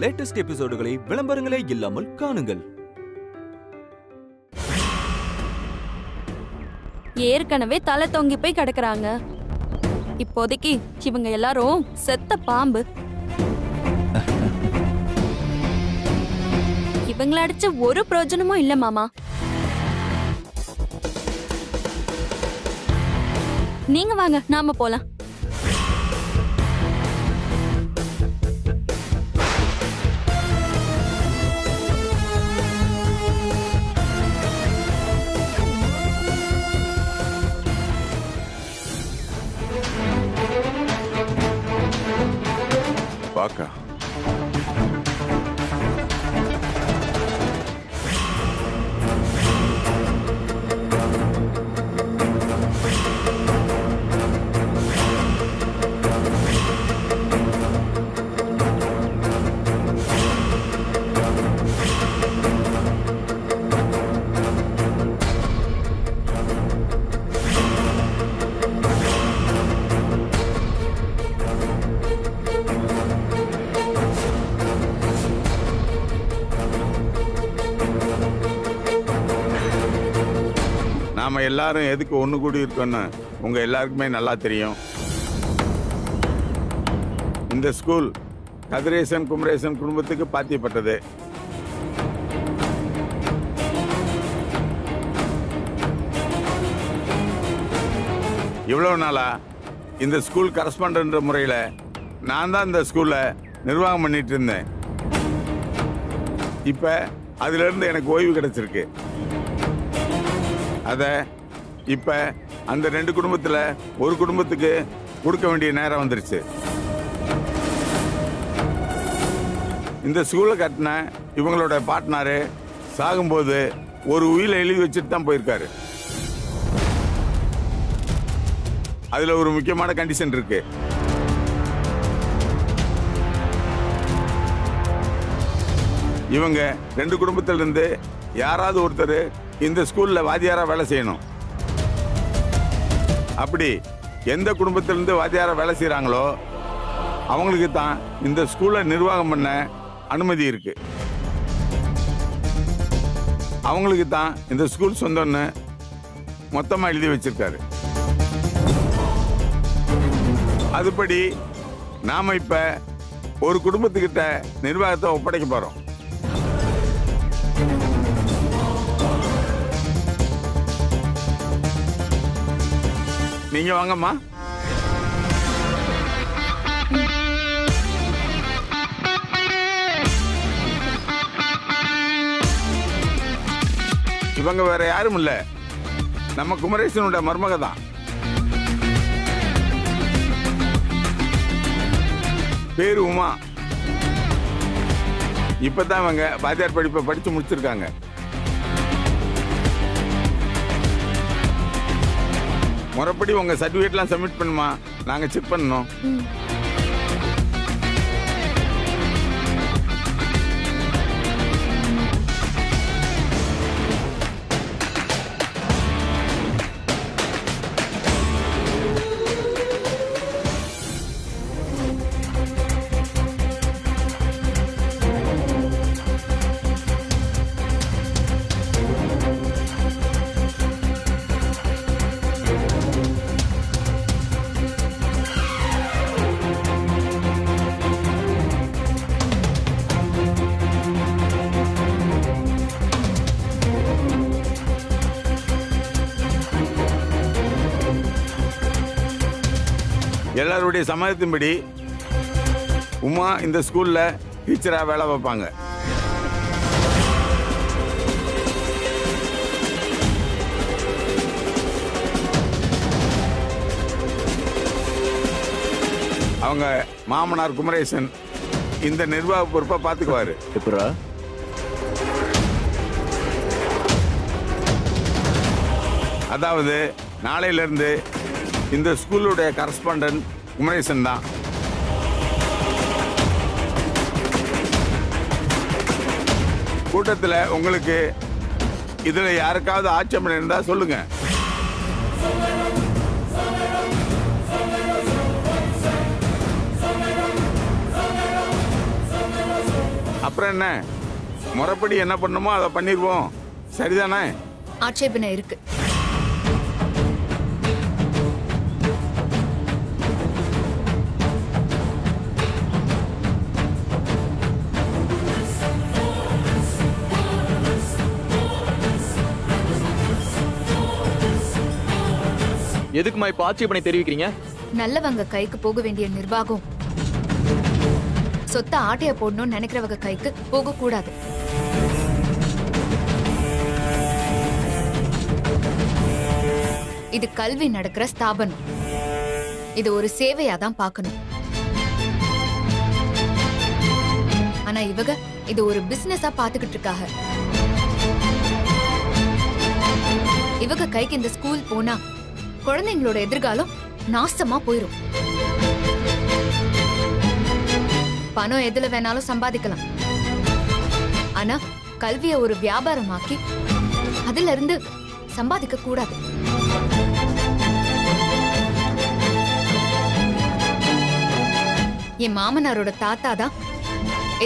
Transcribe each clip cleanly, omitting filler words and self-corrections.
Latest எபிசோடுகளை விளம்பரங்களே இல்லாமல் காணுங்கள். ஏற்கனவே தலை தொங்கி போய் கிடக்குறாங்க. இப்போதைக்கு இவங்க எல்லாரும் செத்த பாம்பு. இவங்களை அடிச்ச ஒரு பிரயோஜனமும் இல்ல மாமா. நீங்க வாங்க, நாம போலாம். பாக்கா நாம எல்லாரும் எதுக்கு ஒன்று கூடி இருக்கோன்னு உங்க எல்லாருக்குமே நல்லா தெரியும். இந்த ஸ்கூல் கதிரேசன் குமரேசன் குடும்பத்துக்கு பாத்தியப்பட்டது. இவ்வளவு நாளா இந்த ஸ்கூல் கரஸ்பாண்டன்ட் முறையில் நான் தான் இந்த ஸ்கூல்ல நிர்வாகம் பண்ணிட்டு இருந்தேன். இப்ப அதுல இருந்து எனக்கு ஓய்வு கிடைச்சிருக்கு. அத இப்ப அந்த ரெண்டு குடும்பத்துல ஒரு குடும்பத்துக்கு கொடுக்க வேண்டிய நேரம் வந்துருச்சு. இந்த ஸ்கூலை கட்டின இவங்களோட பார்ட்னரு சாகும்போது ஒரு உயிரை எழுதி வச்சுட்டு தான் போயிருக்காரு. அதுல ஒரு முக்கியமான கண்டிஷன் இருக்கு. இவங்க ரெண்டு குடும்பத்திலிருந்து யாராவது ஒருத்தர் இந்த ஸ்கூல்ல வாத்தியாரா வேலை செய்யணும். அப்படி எந்த குடும்பத்திலிருந்து வாத்தியாரா வேலை செய்யறாங்களோ அவங்களுக்கு தான் இந்த ஸ்கூலை நிர்வாகம் பண்ண அனுமதி இருக்கு. அவங்களுக்கு தான் இந்த ஸ்கூல் சொந்தம்னு மொத்தமா எழுதி வச்சிருக்காரு. அதுபடி நாம இப்ப ஒரு குடும்பத்துக்கிட்ட நிர்வாகத்தை ஒப்படைக்க போறோம். நீங்க வாங்கம்மா. இவங்க வேற யாரும் இல்ல, நம்ம குமரேசனோட மருமக தான். பேரு உமா. இப்பதான் இவங்க வாத்தியார் படிப்பை படிச்சு முடிச்சிருக்காங்க. முறைப்படி உங்க சர்டிபிகேட்லாம் சப்மிட் பண்ணுமா, நாங்க செக் பண்ணணும். எல்லாருடைய சம்மதத்தின்படி உமா இந்த ஸ்கூல்ல டீச்சரா வேலை வைப்பாங்க. அவங்க மாமனார் குமரேசன் இந்த நிர்வாக பொறுப்பை பார்த்துக்குவாரு. அதாவது நாளையில இருந்து இந்த ஸ்கூலுடைய கரஸ்பாண்டன்ட் குமரேசன் தான். கூட்டத்தில் உங்களுக்கு இதுல யாருக்காவது ஆட்சேபனை இருந்தா சொல்லுங்க. அப்புறம் என்ன, முறைப்படி என்ன பண்ணுமோ அதை பண்ணிடுவோம். சரிதானே? ஆட்சேபனை இருக்கு. எதுக்குமா இப்ப ஆட்சேபனை தெரிவிக்கிறீங்க? நல்லவங்க கைக்கு போக வேண்டிய நிர்வாகம் சொத்தை ஆட்டைய போடணும்னு நினைக்கிறவங்க கைக்கு போக கூடாது. இது கல்வி நடக்கிற ஸ்தாபனம். இது ஒரு சேவையா தான் பார்க்கணும். ஆனா இவங்க இது ஒரு பிசினஸா பாத்துக்கிட்டு இருக்காங்க. இவங்க கைக்கு இந்த ஸ்கூல் போனா குழந்தைங்களோட எதிர்காலம் நாசமா போயிரும். பணம் எதுல வேணாலும் சம்பாதிக்கலாம். ஆனா கல்வியை ஒரு வியாபாரமாக்கி அதுல இருந்து சம்பாதிக்க கூடாது. என் மாமனாரோட தாத்தா தான்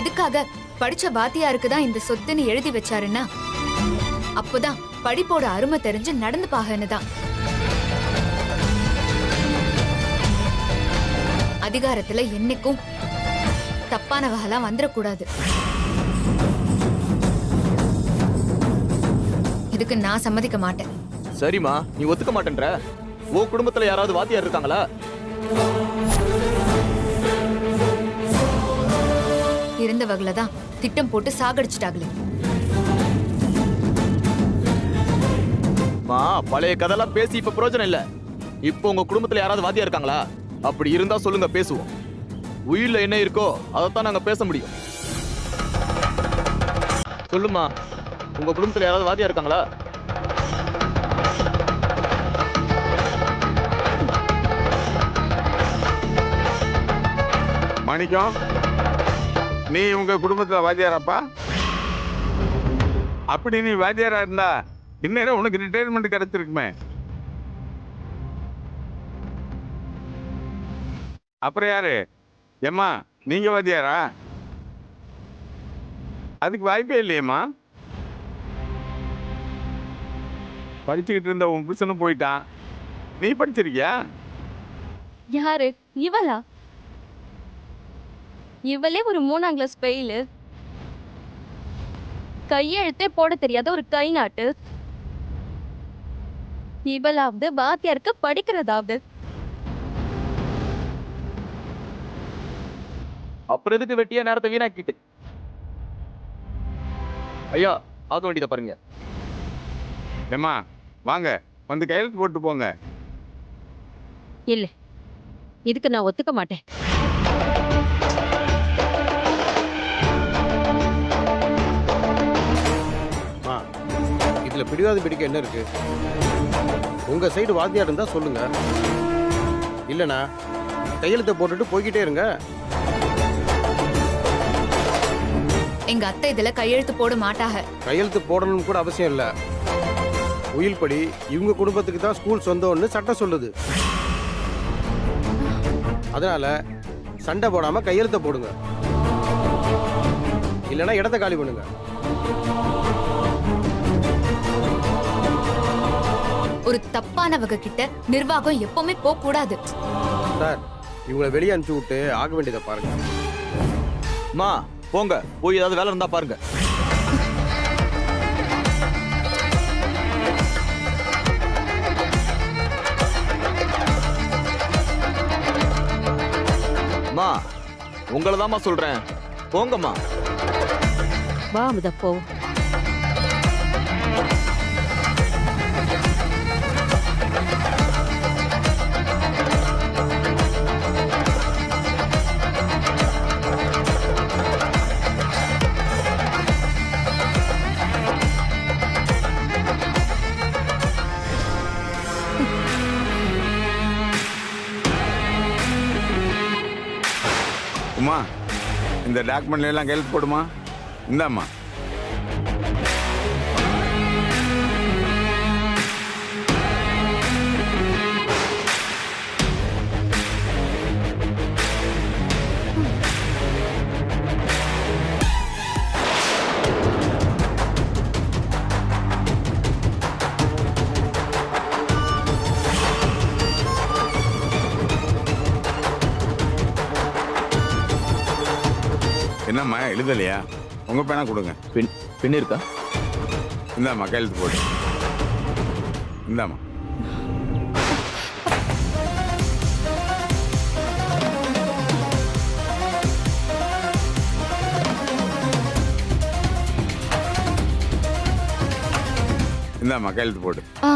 எதுக்காக படிச்ச வாத்தியாருக்கு தான் இந்த சொத்துன்னு எழுதி வச்சாருன்னா அப்போதான் படிப்போட அருமை தெரிஞ்சு நடந்து பாகன்னு தான். அதிகாரத்துல என்னைக்கும் தப்பான வகைலாம் வந்துடக்கூடாது. இதுக்கு நான் சம்மதிக்க மாட்டேன். சரிம்மா, நீ ஒத்துக்க மாட்டேன்ற. உன் குடும்பத்துல யாராவது வாத்தியார் இருக்காங்களா? இருந்தவங்கள தான் திட்டம் போட்டு சாகடிச்சிட்டாங்களே. பழைய கதெல்லாம் பேசி இப்ப பிரயோஜனம் இல்ல. இப்போ உங்க குடும்பத்துல யாராவது வாத்தியார் இருக்காங்களா? அப்படி இருந்தா சொல்லுங்க, பேசுவோம். உயிர்ல என்ன இருக்கோ அதைத்தான் நாங்க பேச முடியும். சொல்லுமா, உங்க குடும்பத்துல யாராவது வாத்தியார் இருக்காங்களா? மாணிக்கம், நீ உங்க குடும்பத்துல வாத்தியாராப்பா? அப்படி நீ வாத்தியாரா இருந்தா இந்நேரம் உனக்கு ரிட்டையர்மெண்ட் கிடைச்சிருக்குமே. அப்புறம் யாரு? ஏம்மா, நீங்க வாத்தியாரா? அதுக்கு வாய்ப்பே இல்லையம்மா. படிச்சுக்கிட்டு இருந்த உன் புருஷனும் போயிட்டான். நீ படிச்சிருக்கியா? யாரு இவளா? இவளே ஒரு 3ஆம் கிளாஸ் ஃபெயிலு. கையெழுத்தே போட தெரியாத ஒரு கை நாட்டு. இவளாவது வாத்தியாருக்கு படிக்கிறதாவது. அப்புறம் எதுக்கு வெட்டியா நேரத்தை வீணாக்கிட்டு? ஐயா, ஆக வேண்டியதை பாருங்க. ஏம்மா, வாங்க, வந்து கையெழுத்து போட்டு போங்க. இல்ல, இதுக்கு நான் ஒத்துக்க மாட்டேன். இதுல பிடிவாதம் பிடிக்க என்ன இருக்கு? உங்க சைடு வாத்தியார் இருந்தா சொல்லுங்க, இல்லனா கையெழுத்தை போட்டுட்டு போய்கிட்டே இருங்க. எங்க அத்தை இதுல கையெழுத்து போட மாட்டாங்க. கையெழுத்து போடணும்னு கூட அவசியம் இல்ல. உயில் படி இவங்க குடும்பத்துக்கு தான் ஸ்கூல் சொந்தம்னு சட்டம் சொல்லுது. அதனால சண்டை போடாம கையெழுத்தை போடுங்க, இல்லனா இடத்தை காலி பண்ணுங்க. ஒரு தப்பானவங்க கிட்ட நிர்வாகம் எப்பவுமே போக கூடாது. சார், இவங்களை வெளியே அனுப்பிச்சு விட்டு ஆக வேண்டியதை பாருங்க. மா, போங்க, போய் ஏதாவது வேலை இருந்தா பாருங்க. மா, உங்களை தான்மா சொல்றேன், போங்கம்மா. வா அமுதா, போ. உமா, இந்த டாக்குமெண்ட்ல எல்லாம் கையெழுத்து போடுமா. இந்தாம்மா. என்னம்மா எழுதலையா? உங்க பேனா கொடுங்க. பெண் இருக்கா? இந்தாம்மா கையெழுத்து போடு. இந்தாம்மா. இந்தாம்மா கையெழுத்து போடு. ஆ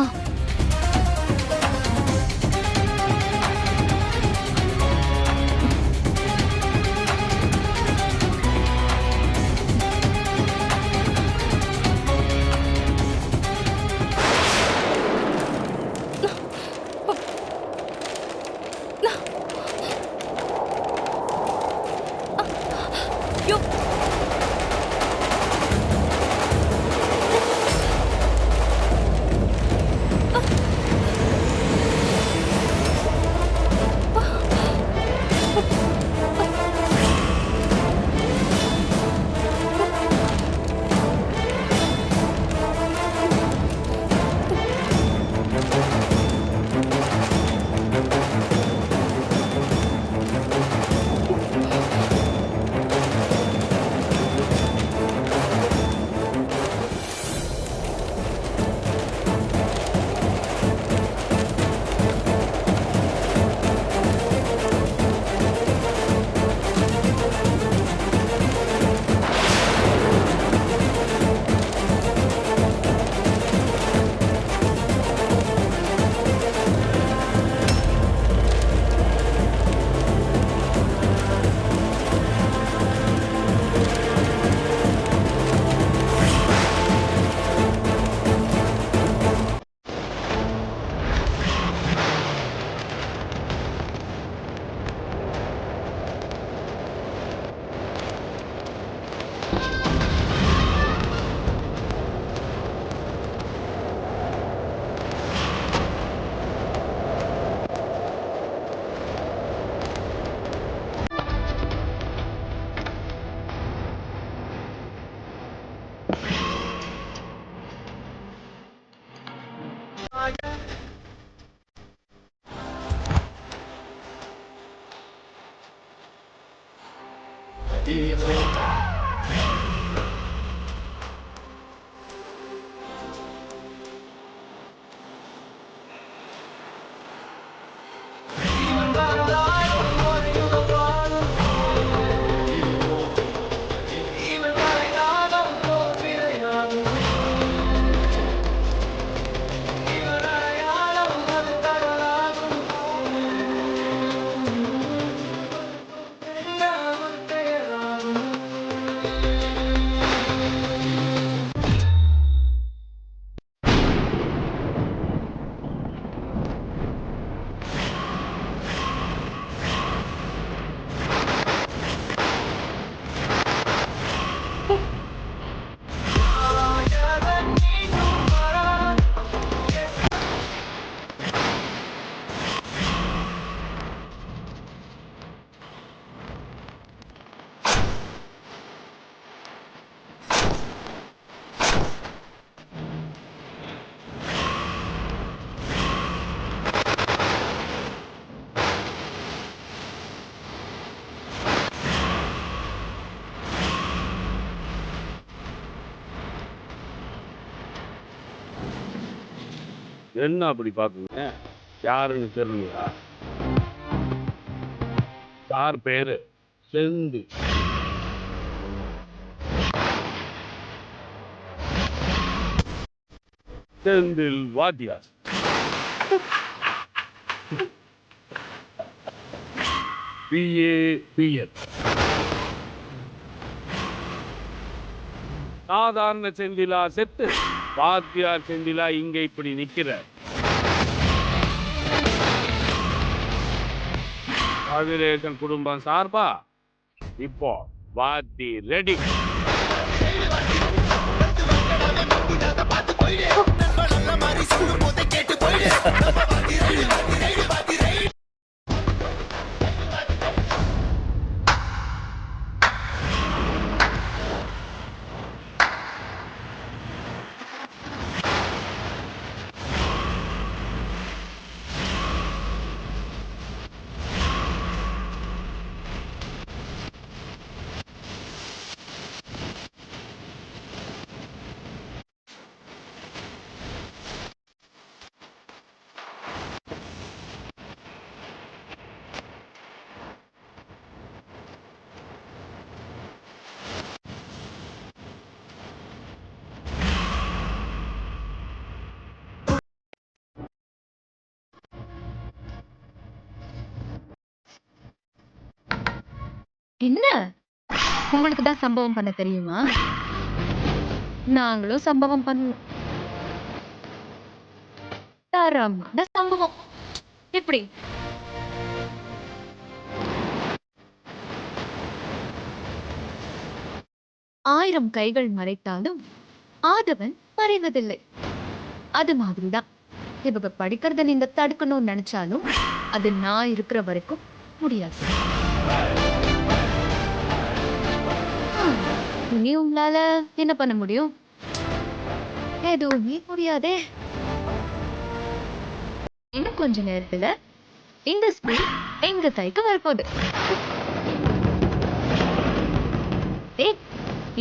என்ன அப்படி பாக்குங்க? யாருன்னு தெரியலையா? யார் பேரு? செந்து. செந்தில் வாத்தியார். BA BN. சாதாரண செந்திலா செத்து வாத்தியார் செந்திலா இங்க இப்படி நிக்கிற? கதிரேசன் குடும்பம் சார்பா இப்போ வாத்தி ரெடி. என்ன உங்களுக்கு தான் சம்பவம் பண்ண தெரியுமா? நாங்களும் சம்பவம் பண்ணுவோம். தரமான சம்பவம். எப்படி? ஆயிரம் கைகள் மறைத்தாலும் ஆதவன் மறைவதில்லை. அது மாதிரிதான் இவங்க படிக்கிறத நீங்க தடுக்கணும்னு நினைச்சாலும் அது நான் இருக்கிற வரைக்கும் முடியாது. இனி உங்களால என்ன பண்ண முடியும்? எதுவுமே முடியாதே. இன்னும் கொஞ்ச நேரத்துல இந்த ஸ்கூல் எங்க கைக்கு வரப்போகுது.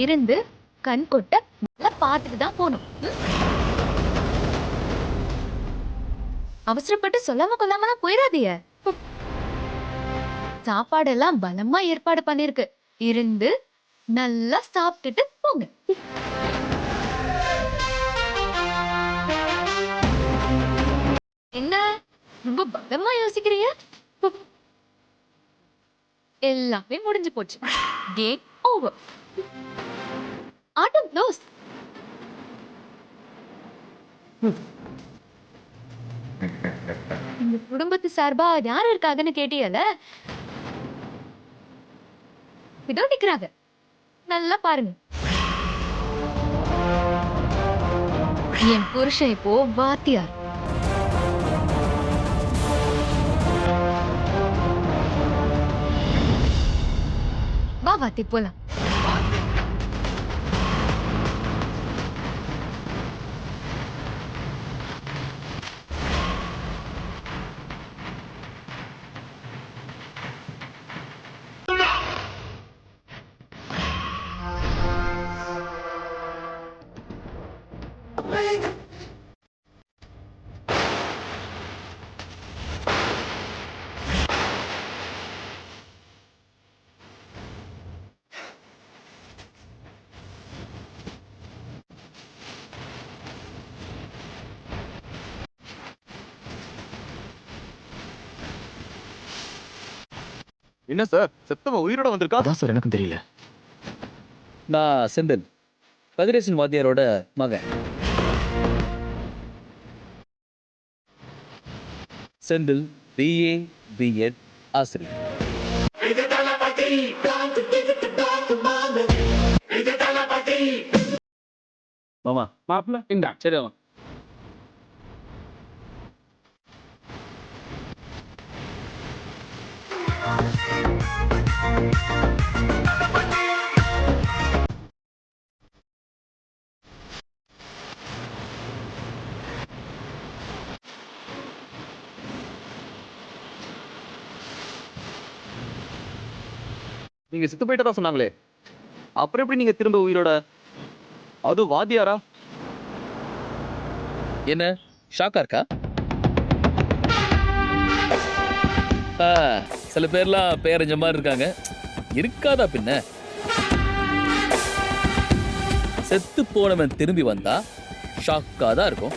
இருந்து கண் கொட்ட நல்லா பார்த்துட்டு தான் போகணும். அவசரப்பட்டு சொல்லாம கொள்ளாமலாம் போயிடாதீங்க. சாப்பாடெல்லாம் பலமா ஏற்பாடு பண்ணிருக்கு. இருந்து நல்லா சாப்பிட்டுட்டு போங்க. என்ன ரொம்ப பலமா யோசிக்கிறீங்க? எல்லாமே முடிஞ்சு போச்சு. Game over. ஆட்டம் க்ளோஸ். இந்த குடும்பத்து சார்பா யார் இருக்காங்கன்னு கேட்டியல? இதோ நிக்கிறாங்க. நல்லா பாருங்க. என் புருஷன் இப்போ வாத்தியார். வா வாத்தி போலாம். என்ன சார் செத்தவன் உயிரோட வந்திருக்கா? அதான் சார் எனக்கும் தெரியல. நான் செந்தில், கதிரேசன் வாத்தியாரோட மகன். செந்தில் BA B.Ed ஆசிரியர். மாமா மாப்பிள்ள இந்தா சரி மாமா. நீங்க செத்து போயிட்டதா சொன்னாங்களே, அப்புறம் எப்படி நீங்க திரும்ப உயிரோட? அது வாத்தியாரா? என்ன ஷாக்கா இருக்கா? சில பேர்லாம் பேரஞ்ச மாதிரி இருக்காங்க. இருக்காதா பின்ன? செத்து போனவன் திரும்பி வந்தா ஷாக்கா தான் இருக்கும்.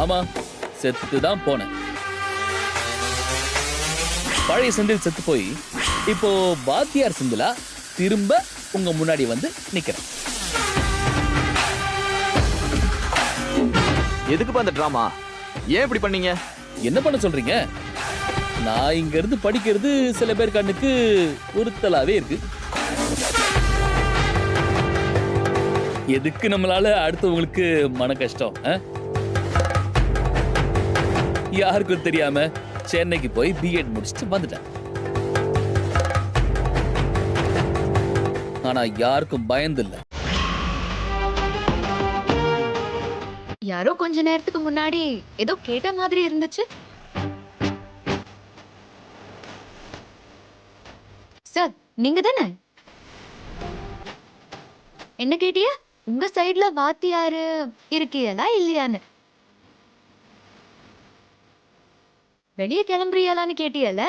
ஆமா, செத்து தான் போனேன். பழைய செந்தில் செத்து போய் இப்போ வாத்தியார் செந்திலா திரும்ப உங்க முன்னாடி வந்து நிக்கிறேன். எதுக்குப்பா அந்த டிராமா? ஏன் இப்படி பண்ணீங்க? என்ன பண்ண சொல்றீங்க? நான் இங்க இருந்து படிக்கிறது சில பேர் கண்ணுக்கு உறுத்தலாவே இருக்கு. எதுக்கு நம்மளால அடுத்தவங்களுக்கு மன கஷ்டம்? யாருக்கும் தெரியாம சென்னைக்கு போய் B.Ed முடிச்சுட்டு வந்துட்டேன். ஆனா யாருக்கும் பயந்து இல்ல. யாரோ கொஞ்ச நேரத்துக்கு முன்னாடி ஏதோ கேட்ட மாதிரி இருந்துச்சு. சார் நீங்க தானே? என்ன கேட்டிய? உங்க சைடுல வாத்தியாரு இருக்கியலா இல்லையான்னு. வெளியே கிளம்புறியலான்னு கேட்டியல?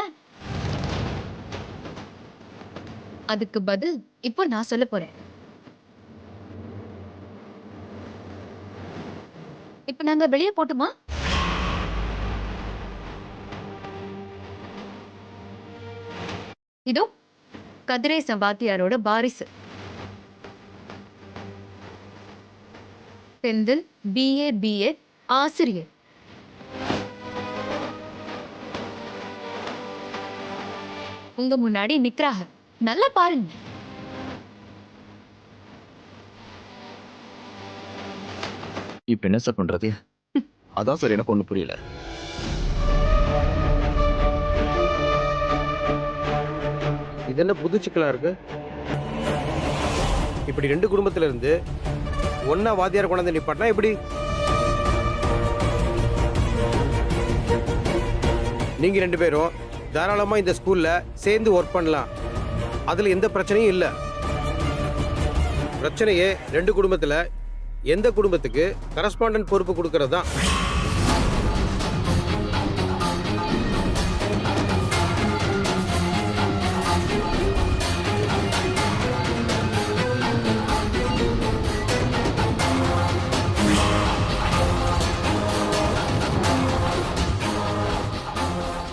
அதுக்கு பதில் இப்போ நான் சொல்ல போறேன். இப்ப நாங்க வெளியே போட்டுமா? இதோ கதிரேசன் வாத்தியாரோட வாரிசு. செந்தில் BA ஆசிரியர். உங்க முன்னாடி நிக்கிறாங்க, நல்லா பாருங்க. இப்ப என்ன சார் பண்றது? அதான் சார் எனக்கு ஒண்ணு புரியல. இது என்ன புது சிக்கலா இருக்கு? இப்படி ரெண்டு குடும்பத்துல இருந்து ஒன்னா வாத்தியார் கொண்டாந்து நிப்பாட்டினா எப்படி? நீங்க ரெண்டு பேரும் தாராளமா இந்த ஸ்கூல்ல சேர்ந்து ஒர்க் பண்ணலாம். அதுல எந்த பிரச்சனையும் இல்ல. பிரச்சனையே ரெண்டு குடும்பத்துல எந்த குடும்பத்துக்கு கரஸ்பாண்டன்ட் பொறுப்பு கொடுக்கறது தான்.